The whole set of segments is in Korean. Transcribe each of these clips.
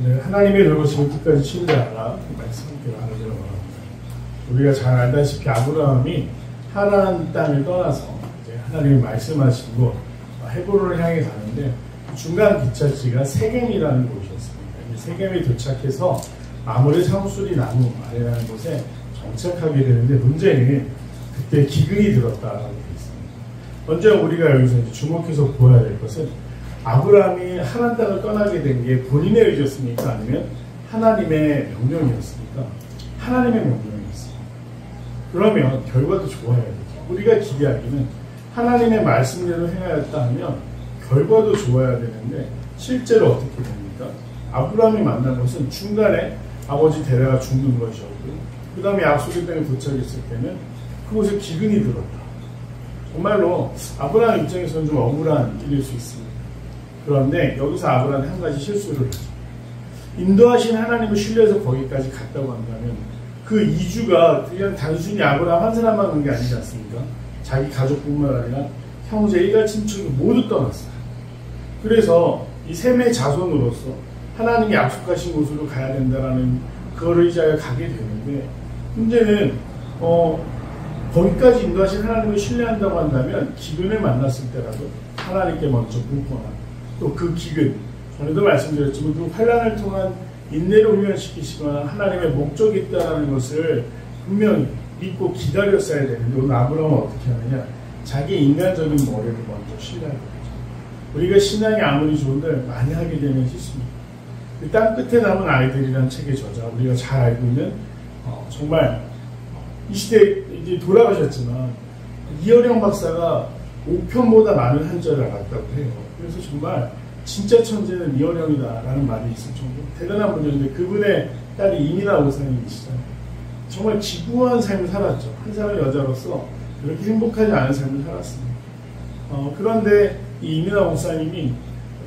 네, 하나님의 돌보심을 끝까지 신뢰하라 말씀 함께 나누기를 원합니다. 우리가 잘 알다시피 아브라함이 하나님 땅을 떠나서 이제 하나님이 말씀하신 곳 헤브론을 향해 가는데 중간 기차지가 세겜이라는 곳이었습니다. 세겜에 도착해서 마물의 상수리 나무 아래라는 곳에 정착하게 되는데 문제는 그때 기근이 들었다라고 되어 있습니다. 먼저 우리가 여기서 이제 주목해서 보아야 될 것은 아브라함이 하나님 땅을 떠나게 된 게 본인의 의지였습니까? 아니면 하나님의 명령이었습니까? 하나님의 명령이었습니다. 그러면 결과도 좋아야 되죠. 우리가 기대하기는 하나님의 말씀대로 행하였다 하면 결과도 좋아야 되는데 실제로 어떻게 됩니까? 아브라함이 만난 것은 중간에 아버지 데라가 죽는 것이었고 그 다음에 약속의 땅에 도착했을 때는 그곳에 기근이 들었다. 정말로 아브라함 입장에서는 좀 억울한 일일 수 있습니다. 그런데 여기서 아브라함이 한 가지 실수를 하죠. 인도하신 하나님을 신뢰해서 거기까지 갔다고 한다면 그 이주가 그냥 단순히 아브라함 한 사람만 간 게 아니지 않습니까? 자기 가족뿐만 아니라 형제, 일가, 친척이 모두 떠났어요. 그래서 이 셈의 자손으로서 하나님이 약속하신 곳으로 가야 된다라는 그거를 이제 가게 되는데 문제는 거기까지 인도하신 하나님을 신뢰한다고 한다면 기근을 만났을 때라도 하나님께 먼저 묻거나 또 그 기근, 전에도 말씀드렸지만 그 환난을 통한 인내를 훈련시키시거나 하나님의 목적이 있다는 것을 분명히 믿고 기다렸어야 되는데 오늘 아브라함은 어떻게 하느냐? 자기 인간적인 머리를 먼저 신뢰하게 되죠. 우리가 신앙이 아무리 좋은데 많이 하게 되는 실수입니다. 땅 끝에 남은 아이들이라는 책의 저자, 우리가 잘 알고 있는 정말 이 시대에 이제 돌아가셨지만 이어령 박사가 5편보다 많은 한자를 알았다고 해요. 그래서 정말 진짜 천재는 이어령이다라는 말이 있을 정도로 대단한 분이었는데 그분의 딸이 이민아 목사님이시잖아요. 정말 기구한 삶을 살았죠. 한 사람 여자로서 그렇게 행복하지 않은 삶을 살았습니다. 그런데 이 이민아 목사님이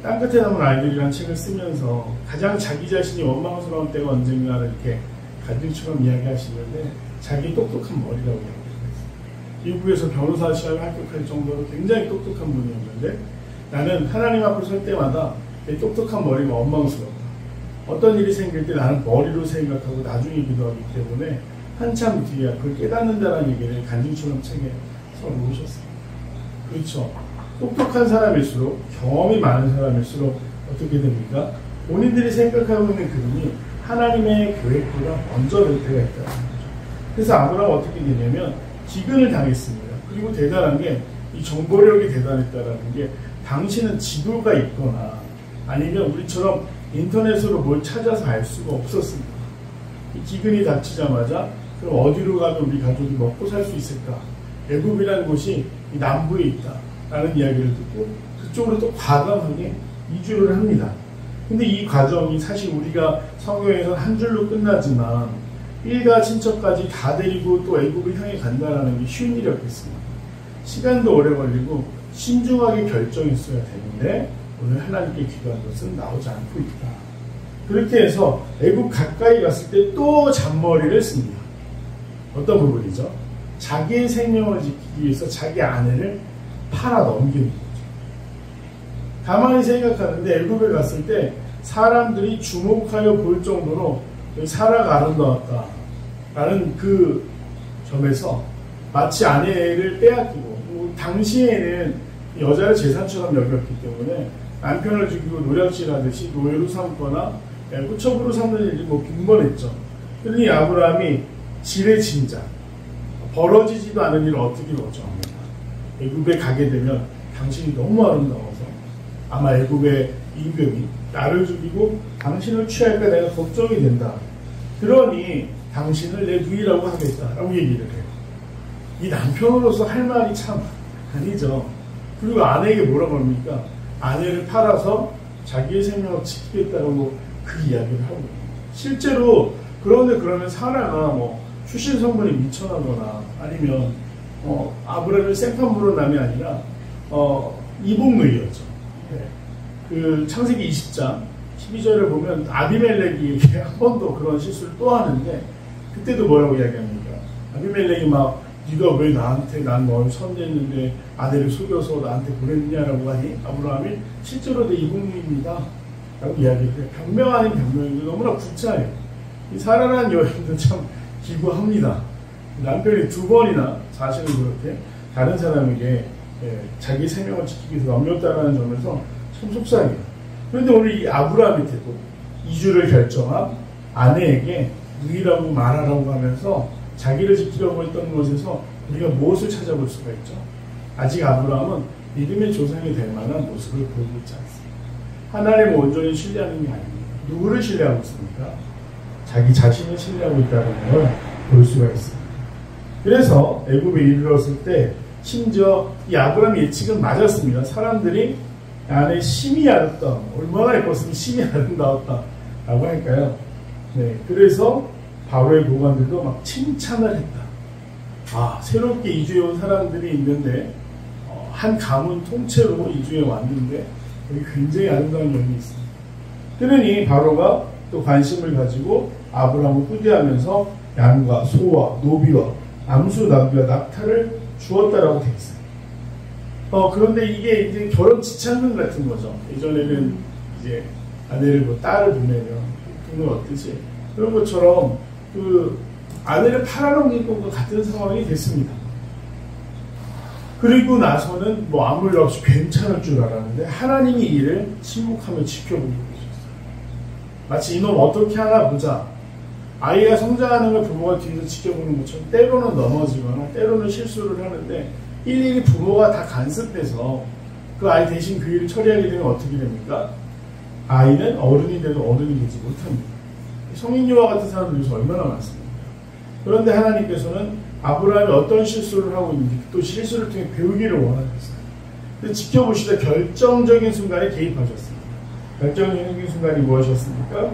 땅끝에 남은 아이들이라는 책을 쓰면서 가장 자기 자신이 원망스러운 때가 언젠가를 이렇게 간증처럼 이야기하시는데 자기 똑똑한 머리라고 이야기했어요. 미국에서 변호사 시험에 합격할 정도로 굉장히 똑똑한 분이었는데 나는 하나님 앞에 설 때마다 내 똑똑한 머리가 원망스럽다. 어떤 일이 생길 때 나는 머리로 생각하고 나중에 기도하기 때문에 한참 뒤에 그걸 깨닫는다는 얘기를 간증처럼 책에 써놓으셨어요. 그렇죠. 똑똑한 사람일수록 경험이 많은 사람일수록 어떻게 됩니까? 본인들이 생각하고 있는 그림이 하나님의 계획보다 먼저 될 때가 있다는 거죠. 그래서 아브라함은 어떻게 되냐면 기근을 당했습니다. 그리고 대단한 게 이 정보력이 대단했다는 게 당신은 지도가 있거나 아니면 우리처럼 인터넷으로 뭘 찾아서 알 수가 없었습니다. 이 기근이 닥치자마자 그럼 어디로 가면 우리 가족이 먹고 살 수 있을까? 애굽이라는 곳이 이 남부에 있다라는 이야기를 듣고 그쪽으로 또 과감하게 이주를 합니다. 근데 이 과정이 사실 우리가 성경에서는 한 줄로 끝나지만 일가 친척까지 다 데리고 또 애굽을 향해 간다는 게 쉬운 일이 없겠습니다. 시간도 오래 걸리고 신중하게 결정했어야 되는데 오늘 하나님께 기도한 것은 나오지 않고 있다. 그렇게 해서 애굽 가까이 갔을 때 또 잔머리를 씁니다. 어떤 부분이죠? 자기의 생명을 지키기 위해서 자기 아내를 팔아 넘기는 거죠. 가만히 생각하는데 애굽에 갔을 때 사람들이 주목하여 볼 정도로 사라가 아름다웠다 라는 그 점에서 마치 아내를 빼앗기고 당시에는 여자를 재산처럼 여겼기 때문에 남편을 죽이고 노략질하듯이 노예로 삼거나 후첩으로 삼는 일이 빈번했죠. 그러니 아브라함이 지레짐작 벌어지지도 않은 일을 어떻게 걱정합니까? 애굽에 가게 되면 당신이 너무 아름다워서 아마 애굽의 임금이 나를 죽이고 당신을 취할까 내가 걱정이 된다. 그러니 당신을 내 누이라고 하겠다라고 얘기를 해요. 이 남편으로서 할 말이 참 아니죠. 그리고 아내에게 뭐라고 합니까? 아내를 팔아서 자기의 생명을 지키겠다고 그 이야기를 하고 실제로 그러면 사라가 출신 성분이 미천하거나 아니면 아브라함의 생판부른 남이 아니라 이복누이였죠. 네. 그 창세기 20장 12절을 보면 아비멜렉이 한 번 더 그런 실수를 또 하는데 그때도 뭐라고 이야기합니까? 아비멜렉이 네가 왜 나한테 난 널 선대했는데 아내를 속여서 나한테 보냈냐라고 하니 아브라함이 실제로 내 이복누이입니다 라고 이야기해요. 변명 아닌 변명인데 너무나 구차해요. 이 사라라는 여인도 참 기구합니다. 남편이 2번이나 자신을 그렇게 다른 사람에게 자기 생명을 지키기 위해서 넘겼다는 점에서 참 속상해요. 그런데 오늘 이 아브라함한테도 이주를 결정한 아내에게 누이라고 말하라고 하면서 자기를 지키려고 했던 것에서 우리가 무엇을 찾아볼 수가 있죠? 아직 아브라함은 믿음의 조상이 될 만한 모습을 보이고 있지 않습니다. 하나님을 온전히 신뢰하는 게 아닙니다. 누구를 신뢰하고 있습니까? 자기 자신을 신뢰하고 있다는 걸 볼 수가 있습니다. 그래서 애굽에 이르렀을 때 심지어 이 아브라함의 예측은 맞았습니다. 사람들이 안에 심이 아름다, 얼마나 예뻤으면 심이 아름다웠다 라고 할까요? 네, 그래서 바로의 고관들도 막 칭찬을 했다. 아, 새롭게 이주해 온 사람들이 있는데 한 가문 통째로 이주해 왔는데 여기 굉장히 아름다운 여인이 있습니다. 그러니 바로가 또 관심을 가지고 아브라함을 후대하면서 양과 소와 노비와 암수 나비와 낙타를 주었다라고 되어 있어요. 그런데 이게 이제 결혼 지참금 같은 거죠. 예전에는 이제 아내를 뭐 딸을 보내면 돈을 얻듯이 그런 것처럼 그 아내를 팔아넘긴 것과 같은 상황이 됐습니다. 그리고 나서는 뭐 아무 일 없이 괜찮을 줄 알았는데 하나님이 이를 침묵하며 지켜보고 계셨어요. 마치 이놈 어떻게 하나 보자. 아이가 성장하는 걸 부모가 뒤에서 지켜보는 것처럼 때로는 넘어지거나 때로는 실수를 하는데 일일이 부모가 다 간섭해서 그 아이 대신 그 일을 처리하게 되면 어떻게 됩니까? 아이는 어른이 돼도 어른이 되지 못합니다. 성인요와 같은 사람들이 요새 얼마나 많습니까? 그런데 하나님께서는 아브라함이 어떤 실수를 하고 있는지 또 실수를 통해 배우기를 원하셨어요. 근데 지켜보시다 결정적인 순간에 개입하셨습니다. 결정적인 순간이 무엇이었습니까?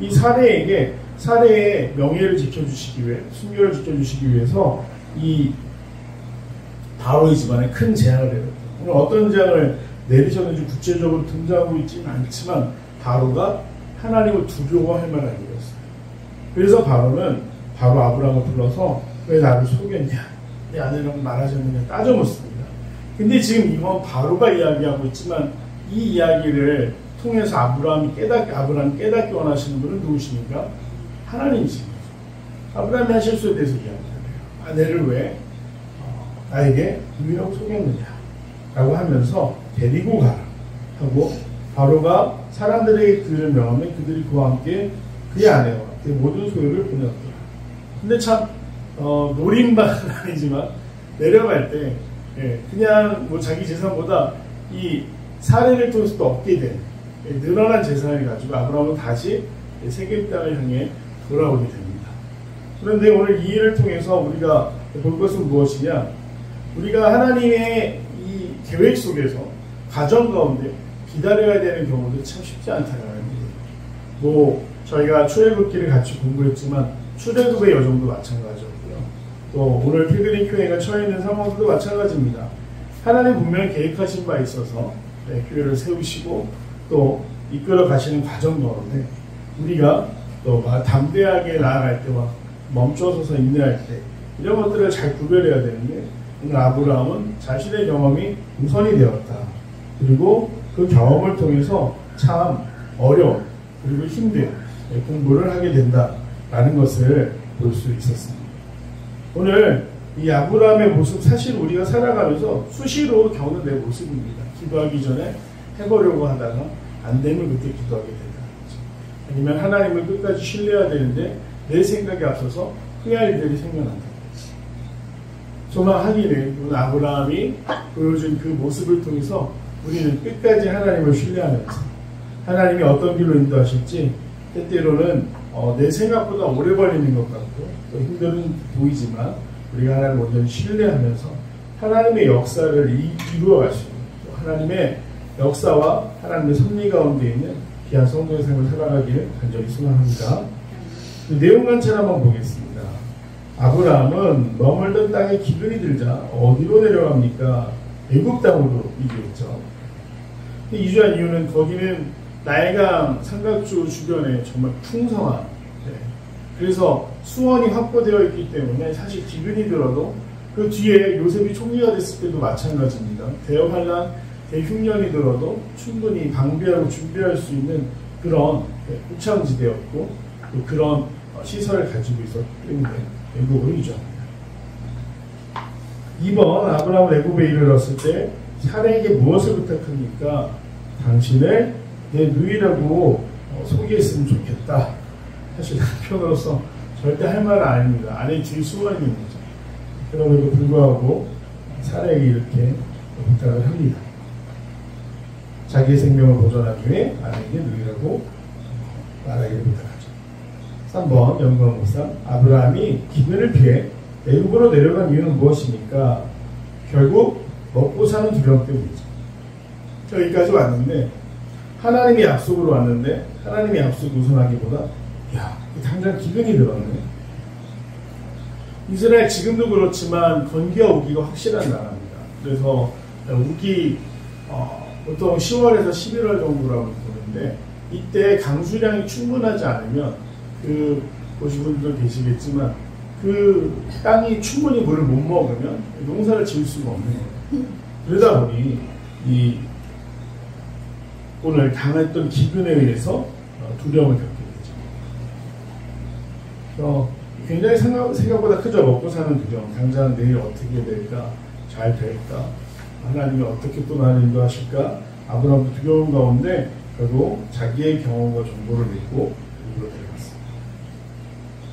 이 사례에게 사례의 명예를 지켜주시기 위해 순결을 지켜주시기 위해서 이 바로의 집안에 큰 재앙을 내렸다. 오늘 어떤 재앙을 내리셨는지 구체적으로 등장하고 있지는 않지만 바로가 하나님을 두려워할 만한 일이었어요. 그래서 바로는 바로 아브라함을 불러서 왜 나를 속였냐? 내 아내라고 말하지 않느냐 따져 묻습니다. 근데 지금 이건 바로가 이야기하고 있지만 이 이야기를 통해서 아브라함이 깨닫기 원하시는 분은 누구십니까? 하나님이신 거죠. 아브라함이 한 실수에 대해서 이야기하네요. 아내를 왜 나에게 누이라고 속였느냐? 라고 하면서 데리고 가라 하고 바로가 사람들에게 그를 명하면 그들이 그와 함께 그의 아내와 그의 모든 소유를 보내었더라. 근데 참 노림반은 아니지만 내려갈 때 그냥 뭐 자기 재산보다 이 사례를 통해서 또 얻게 된 늘어난 재산을 가지고 아브라함은 다시 세겜 땅을 향해 돌아오게 됩니다. 그런데 오늘 이 일을 통해서 우리가 볼 것은 무엇이냐? 우리가 하나님의 이 계획 속에서 가정 가운데 기다려야 되는 경우도 참 쉽지 않다는 거예요. 뭐 저희가 출애굽기를 같이 공부했지만 출애굽의 여정도 마찬가지였고요. 또 오늘 필그림 교회가 처해 있는 상황도 마찬가지입니다. 하나님 분명히 계획하신 바 있어서 교회를 세우시고 또 이끌어 가시는 과정 가운데 우리가 또 담대하게 나아갈 때와 멈춰서서 인내할 때 이런 것들을 잘 구별해야 되는데 오늘 아브라함은 자신의 경험이 우선이 되었다. 그리고 그 경험을 통해서 참 어려운 그리고 힘든 공부를 하게 된다라는 것을 볼 수 있었습니다. 오늘 이 아브라함의 모습 사실 우리가 살아가면서 수시로 겪는 내 모습입니다. 기도하기 전에 해보려고 하다가 안 되면 그때 기도하게 된다는 거죠. 아니면 하나님을 끝까지 신뢰해야 되는데 내 생각에 앞서서 후회할 일들이 생겨난다는 거죠. 소망하기를 오늘 아브라함이 보여준 그 모습을 통해서 우리는 끝까지 하나님을 신뢰하면서 하나님이 어떤 길로 인도하실지 때때로는 내 생각보다 오래 걸리는 것 같고 또 힘든 보이지만 우리가 하나님을 온전히 신뢰하면서 하나님의 역사를 이루어갈 수 있는 또 하나님의 역사와 하나님의 섭리 가운데 있는 귀한 성도의 삶을 살아가기를 간절히 소망합니다. 내용 관찰 한번 보겠습니다. 아브라함은 머물던 땅에 기근이 들자 어디로 내려갑니까? 애굽 땅으로 이주했죠. 이주한 이유는 거기는 나일강 삼각주 주변에 정말 풍성한 그래서 수원이 확보되어 있기 때문에 사실 기근이 들어도 그 뒤에 요셉이 총리가 됐을 때도 마찬가지입니다. 대역환란 대흉년이 들어도 충분히 방비하고 준비할 수 있는 그런 후창지대였고 또 그런 시설을 가지고 있었기 때문에 애굽으로 이주합니다. 2번 아브라함은 애굽에 이르렀을 때 사라에게 무엇을 부탁합니까? 당신을 내 누이라고 소개했으면 좋겠다. 사실 남편으로서 절대 할 말은 아닙니다. 아내 뒤에 숨어 있는 거죠. 그럼에도 불구하고 사라에게 이렇게 부탁을 합니다. 자기의 생명을 보존하기 위해 아내에게 누이라고 말하기를 부탁하죠. 3번 연관목사 아브라함이 기근을 피해 애굽으로 내려간 이유는 무엇입니까? 결국 먹고 사는 두려움 때문이죠. 여기까지 왔는데 하나님의 약속으로 왔는데 하나님의 약속을 우선하기보다 야 당장 기근이 들었네. 이스라엘 지금도 그렇지만 건기와 우기가 확실한 나라입니다. 그래서 우기 보통 10월에서 11월 정도라고 보는데 이때 강수량이 충분하지 않으면 보신 분들도 계시겠지만 그 땅이 충분히 물을 못 먹으면 농사를 지을 수가 없는 거예요. 그러다 보니 오늘 당했던 기근에 의해서 두려움을 겪게 되죠. 굉장히 생각보다 크죠. 먹고 사는 두려움. 당장 내일 어떻게 될까? 잘 될까? 하나님이 어떻게 또 나를 인도하실까? 아브라함도 두려움 가운데 결국 자기의 경험과 정보를 믿고 애굽으로 데려갔습니다.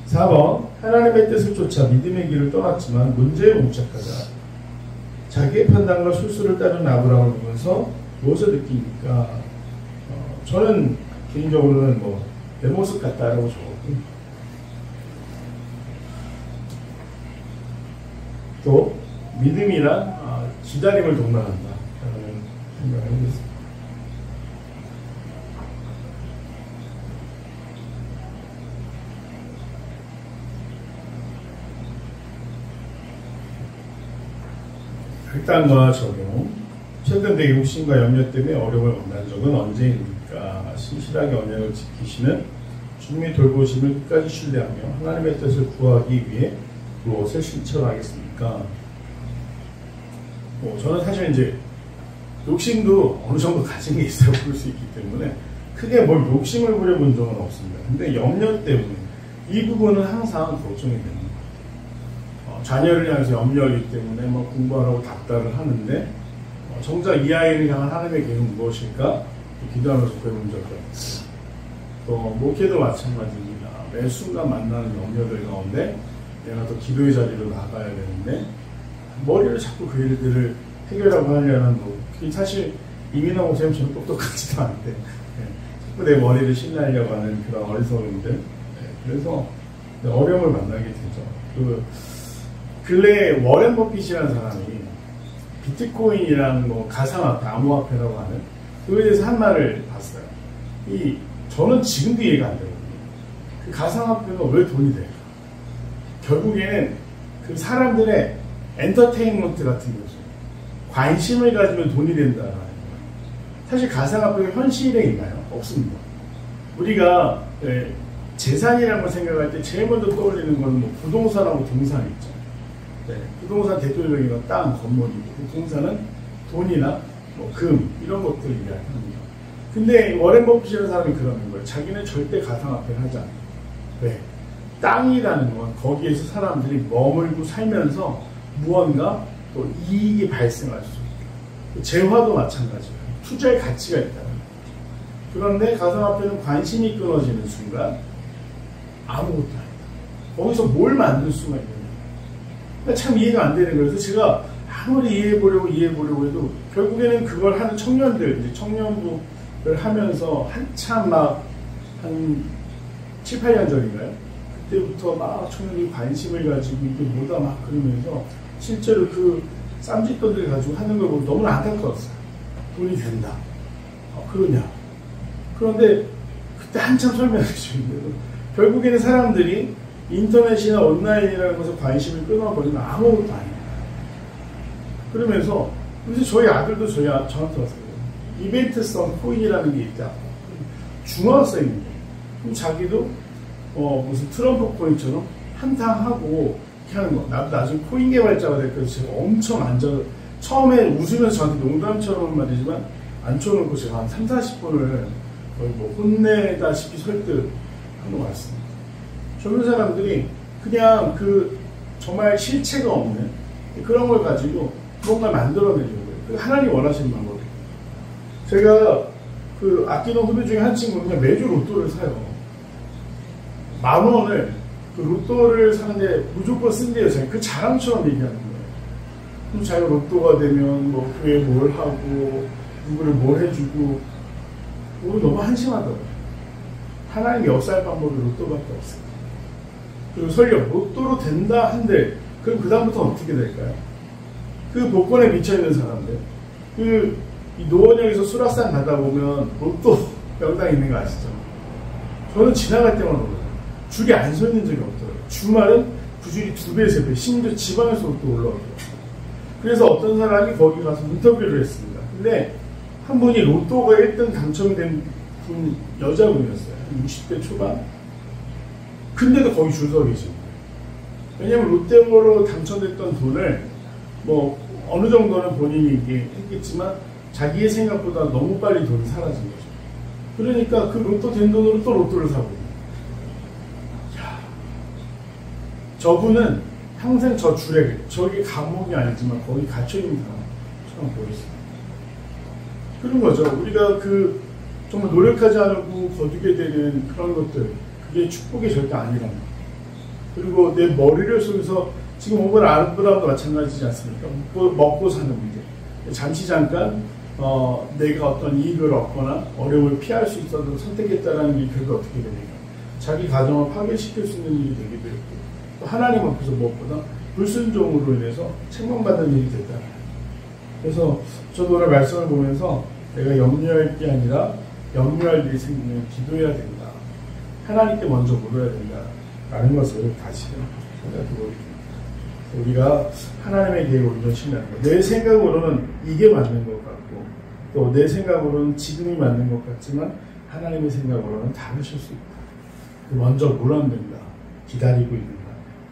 4번 하나님의 뜻을 쫓아 믿음의 길을 떠났지만 문제에 봉착하자 자기의 판단과 술수를 따르는 아브라함을 보면서 무엇을 느낍니까? 저는 개인적으로는 내 모습 같다라고 적었고 또 믿음이란 기다림을 동반한다 라는 생각을 해보겠습니다. 혈당과 적용 최근 내 욕심과 염려 때문에 어려움을 만난 적은 언제입니까? 신실하게 언약을 지키시는 주님의 돌보심을 끝까지 신뢰하며 하나님의 뜻을 구하기 위해 무엇을 실천하겠습니까? 저는 사실 이제 욕심도 어느 정도 가진 게 있어야 부를 수 있기 때문에 크게 뭘 욕심을 부려본 적은 없습니다. 근데 염려 때문에 이 부분은 항상 걱정이 되는 것 같아요. 자녀를 향해서 염려하기 때문에 공부하라고 답답을 하는데 정작 이 아이를 향한 하나님의 계획은 무엇일까? 기도하면서 배운 적이 있어요. 또 목회도 마찬가지입니다. 매 순간 만나는 염려들 가운데 내가 또 기도의 자리로 나가야 되는데 머리를 자꾸 그 일들을 해결하고 하려는 사실 이민호 목사님처럼 똑똑하지도 않은데 자꾸 내 머리를 신뢰하려고 하는 그런 어리석은들 그래서 어려움을 만나게 되죠. 근래에 워렌 버핏이라는 사람이 비트코인이랑 가상화폐, 암호화폐라고 하는 그거에 대해서 한 말을 봤어요. 저는 지금도 이해가 안 되거든요. 그 가상화폐가 왜 돈이 될까? 결국에는 그 사람들의 엔터테인먼트 같은 거죠. 관심을 가지면 돈이 된다는 거예요. 사실 가상화폐가 현실에 있나요? 없습니다. 우리가 재산이라는 걸 생각할 때 제일 먼저 떠올리는 건 부동산하고 동산이 있죠. 부동산 대표적인 건 땅, 건물이고 부동산은 돈이나 금 이런 것들 이야기합니다. 근데 워렌 버핏이라는 사람이 그러는 거예요. 자기는 절대 가상화폐를 하지 않아요. 왜? 땅이라는 건 거기에서 사람들이 머물고 살면서 무언가 또 이익이 발생할 수 있고 재화도 마찬가지예요. 투자의 가치가 있다는 거죠. 그런데 가상화폐는 관심이 끊어지는 순간 아무것도 아니다. 거기서 뭘 만들 수가 있느냐. 그러니까 참 이해가 안 되는 거예요. 그래서 제가 아무리 이해해보려고 해도 결국에는 그걸 하는 청년부를 하면서 한참 한 7, 8년 전인가요? 그때부터 청년이 관심을 가지고 이게 뭐다 그러면서 실제로 그 쌈짓돈들 가지고 하는 걸 보고 너무 안타까웠어요. 돈이 된다. 그러냐. 그런데 그때 한참 설명해 주시는데도 결국에는 사람들이 인터넷이나 온라인이라는 것에 관심을 끊어버리면 아무것도 아니에요. 그러면서 그래서 저희 아들도 저한테 왔어요. 이벤트성 코인이라는 게 있다. 중앙성입니다. 그럼 자기도 무슨 트럼프 코인처럼 한탕하고 이렇게 하는 거. 나도 나중에 코인 개발자가 될 거예요. 제가 엄청 처음에 웃으면서 저한테 농담처럼 말이지만 앉혀놓고 제가 한 3, 40분을 거의 뭐 혼내다시피 설득한 것 같습니다. 젊은 사람들이 그냥 그 정말 실체가 없는 그런 걸 가지고 뭔가 만들어내려고요. 하나님 원하시는 방법이에요. 제가 그 아끼는 후배 중에 한 친구는 그냥 매주 로또를 사요. 10,000원을 그 로또를 사는데 무조건 쓴대요. 제가 그 자랑처럼 얘기하는 거예요. 그럼 자기가 로또가 되면 뭐 교회에 뭘 하고 누구를 뭘 해주고 우리 너무 한심하더라고요. 하나님이 역사할 방법이 로또밖에 없어요. 그리고 설령 로또로 된다 한들 그럼 그 다음부터 어떻게 될까요? 그 복권에 미쳐있는 사람들 이 노원역에서 수락산 가다 보면 로또 명당 있는 거 아시죠? 저는 지나갈 때만 오거든요. 줄이 안 서 있는 적이 없더라고요. 주말은 그 줄이 2배, 3배, 심지어 지방에서 로또 올라오더라고요. 그래서 어떤 사람이 거기 가서 인터뷰를 했습니다. 근데 한 분이 로또가 1등 당첨된 분, 여자분이었어요. 60대 초반. 근데도 거기 줄 서 계신 거예요. 왜냐면 롯데월로 당첨됐던 돈을 뭐 어느 정도는 본인이 이게 했겠지만 자기의 생각보다 너무 빨리 돈이 사라진 거죠. 그러니까 그 로또 된 돈으로 또 로또를 사고. 저분은 평생 저 줄에, 저게 감옥이 아니지만 거기 갇혀있는 사람처럼 보였어요. 그런 거죠. 우리가 정말 노력하지 않고 거두게 되는 그런 것들, 그게 축복이 절대 아니라는 거. 그리고 내 머리를 속에서 지금 오늘 아브라함도 마찬가지지 않습니까? 먹고 사는 문제. 잠시 잠깐 내가 어떤 이익을 얻거나 어려움을 피할 수 있어도 선택했다는 게 결국 어떻게 됩니까? 자기 가정을 파괴시킬 수 있는 일이 되기도 했고 또 하나님 앞에서 무엇보다 불순종으로 인해서 책망받는 일이 됐다. 그래서 저도 오늘 말씀을 보면서 내가 염려할 게 아니라 염려할 일이 생기면 기도해야 된다. 하나님께 먼저 물어야 된다. 라는 것을 다시 생각해보게 됩니다. 우리가 하나님의 계획을 온전히 신뢰하는 것. 내 생각으로는 이게 맞는 것 같고 또 내 생각으로는 지금이 맞는 것 같지만 하나님의 생각으로는 다르실 수 있다. 먼저 물어야 된다. 기다리고 있는다.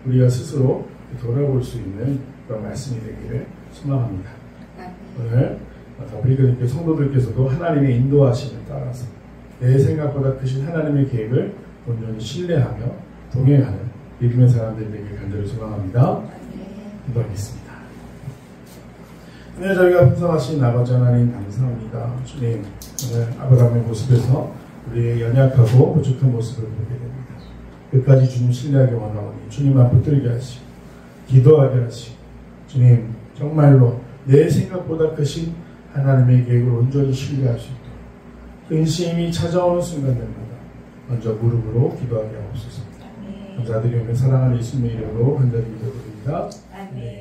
우리가 스스로 돌아볼 수 있는 그런 말씀이 되기를 소망합니다. 오늘 더블리그님께 성도들께서도 하나님의 인도하심을 따라서 내 생각보다 크신 하나님의 계획을 온전히 신뢰하며 동행하는 믿음의 사람들이 되길 간절히 소망합니다. 기도하겠습니다. 네, 저희가 풍성하신 아버지 하나님 감사합니다. 주님, 오늘 아브라함의 모습에서 우리의 연약하고 부족한 모습을 보게 됩니다. 끝까지 주님 신뢰하기 원하오니 주님만 붙들게 하시고 기도하게 하시고 주님 정말로 내 생각보다 크신 하나님의 계획을 온전히 신뢰할 수 있도록 근심이 찾아오는 순간들마다 먼저 무릎으로 기도하게 하옵소서. 감사드리며 사랑하는 예수님의 이름으로 간절히 기도드립니다. 아멘.